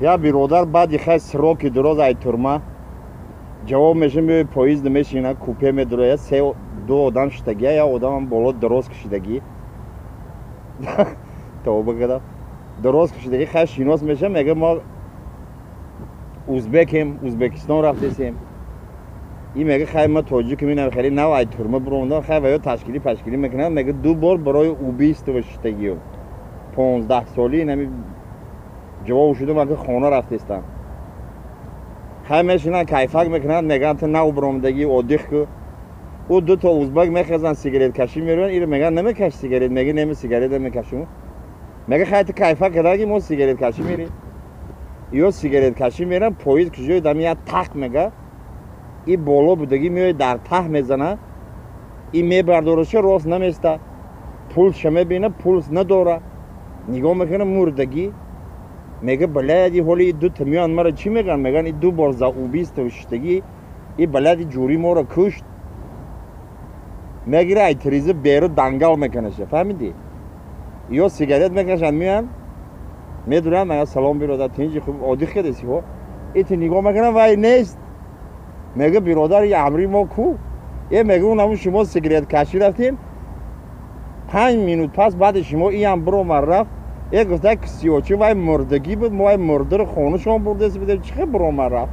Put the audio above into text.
یا برادر بعد یه سراغ دراز ای تورما جواب میشه میای پاییز نمیشینه کوپه میدره سه دو آدم شدگی یا آدم بالا دراز کشیدگی توبه کردم دراز کشیدگی خیلی شیناس میشه میگه ما ازبکستان رفتیم این میگه خیلی ما تاجیک میبینم خیلی نو ای تورما بروندن خیلی ویا تشکیلی میکنن میگه دو بار برای اوبیست و شدگی 15 سالی نمی جواب شده من که خانه رفتستم خیلی میشینن کیفک میکنن میگن تو نو برامدگی عادیخ که او دو تا ازبک میخزن سیگارت کشی میرون اینو میگن نمیکش سیگارت میگه نمی سیگارت میکشم میگه خیلی تو کیفک کردگی ما سیگارت کشی میریم یا سیگارت کشی میرن پاییز کجای دمیه تق میگه این بالا بودگی میاد در ته میزنه این میبردارشه راست نمیسته پولش میبینه پولس نداره نگاه میکنه مردگی میگه بلدی حالی دو تا میان مرا چی میگن میگن این دو بار زاوبیست و شتگی این بلدی جوری ما را کشت میگیره ای تریزه بیرو دنگل میکنشه فهمیدی یا سیگارت میکشن میان میدونم میگه سلام برادر تینجی خوب عادی خیدسی ها ایت نگاه میکنه وای نیست میگه برادر یه امری ما کو یه میگه اونم شما سیگارت کشی رفتین 5 مینوت پس بعد شما این هم برو من رفت یه گفته که سیاچی وای مردگی بود ما وای مرده رو خونه شما برده بده چه برو من رفت